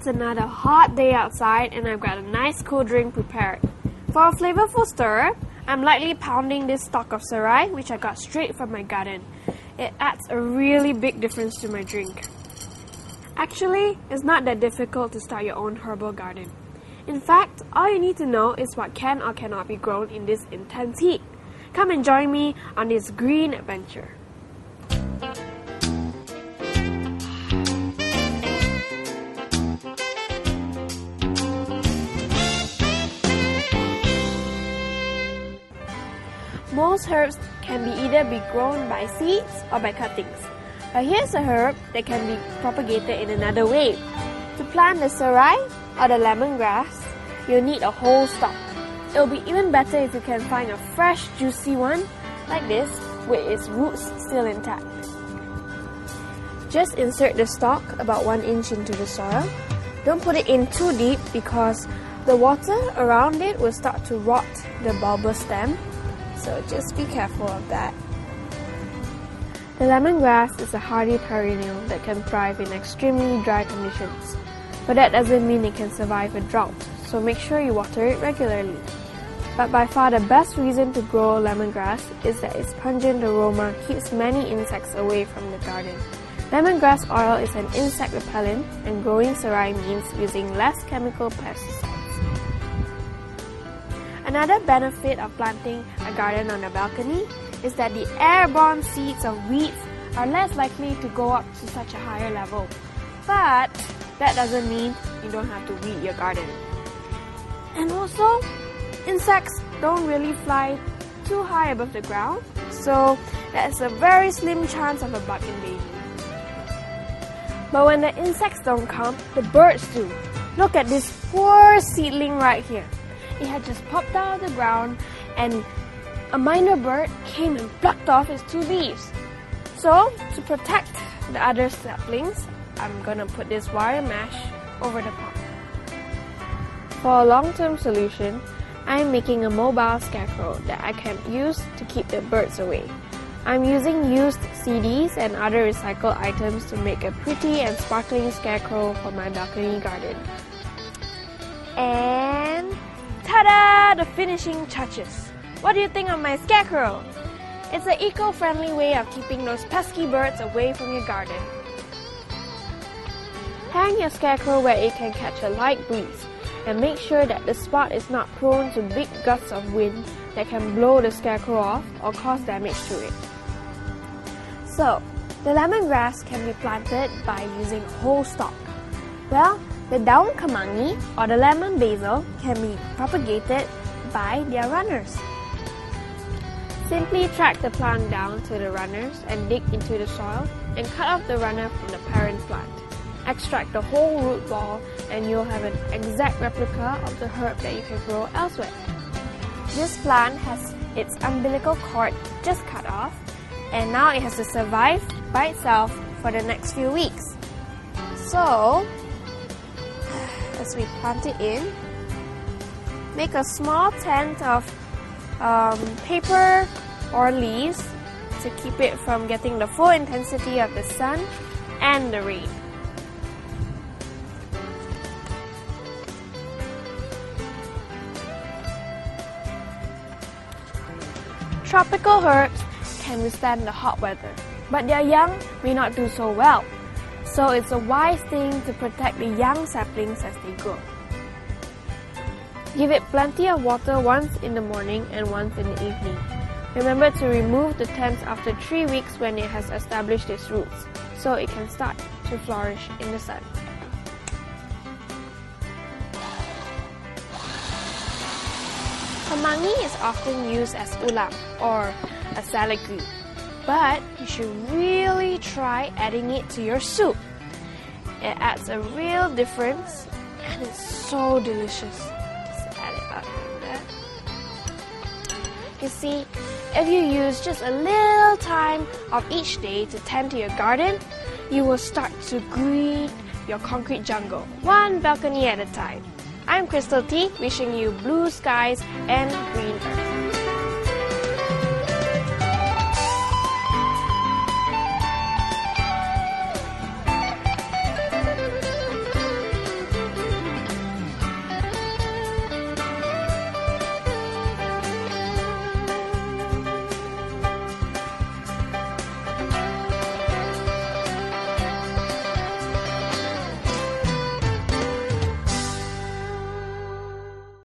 It's another hot day outside and I've got a nice cool drink prepared. For a flavorful stir, I'm lightly pounding this stalk of serai, which I got straight from my garden. It adds a really big difference to my drink. Actually, it's not that difficult to start your own herbal garden. In fact, all you need to know is what can or cannot be grown in this intense heat. Come and join me on this green adventure. Most herbs can either be grown by seeds or by cuttings. But here's a herb that can be propagated in another way. To plant the serai or the lemongrass, you'll need a whole stalk. It'll be even better if you can find a fresh, juicy one like this with its roots still intact. Just insert the stalk about 1 inch into the soil. Don't put it in too deep because the water around it will start to rot the bulbous stem. So just be careful of that. The lemongrass is a hardy perennial that can thrive in extremely dry conditions. But that doesn't mean it can survive a drought, so make sure you water it regularly. But by far the best reason to grow lemongrass is that its pungent aroma keeps many insects away from the garden. Lemongrass oil is an insect repellent, and growing serai means using less chemical pesticides. Another benefit of planting a garden on a balcony is that the airborne seeds of weeds are less likely to go up to such a higher level. But that doesn't mean you don't have to weed your garden. And also, insects don't really fly too high above the ground, so there's a very slim chance of a bug invading. But when the insects don't come, the birds do. Look at this poor seedling right here. It had just popped out of the ground and a minor bird came and plucked off its 2 leaves. So, to protect the other saplings, I'm gonna put this wire mesh over the pot. For a long-term solution, I'm making a mobile scarecrow that I can use to keep the birds away. I'm using used CDs and other recycled items to make a pretty and sparkling scarecrow for my balcony garden. And ta-da! The finishing touches. What do you think of my scarecrow? It's an eco-friendly way of keeping those pesky birds away from your garden. Hang your scarecrow where it can catch a light breeze, and make sure that the spot is not prone to big gusts of wind that can blow the scarecrow off or cause damage to it. So, the lemongrass can be planted by using whole stalk. Well, the down kemangi or the lemon basil can be propagated by their runners. Simply track the plant down to the runners and dig into the soil and cut off the runner from the parent plant. Extract the whole root ball and you'll have an exact replica of the herb that you can grow elsewhere. This plant has its umbilical cord just cut off, and now it has to survive by itself for the next few weeks. So, as we plant it in, make a small tent of paper or leaves to keep it from getting the full intensity of the sun and the rain. Tropical herbs can withstand the hot weather, but their young may not do so well. So it's a wise thing to protect the young saplings as they grow. Give it plenty of water once in the morning and once in the evening. Remember to remove the tent after 3 weeks when it has established its roots, so it can start to flourish in the sun. Kemangi is often used as ulam or a salad green, but you should really try adding it to your soup. It adds a real difference and it's so delicious. Just add it up like that. You see, if you use just a little time of each day to tend to your garden, you will start to green your concrete jungle, one balcony at a time. I'm Krystal Tee, wishing you blue skies and green earth.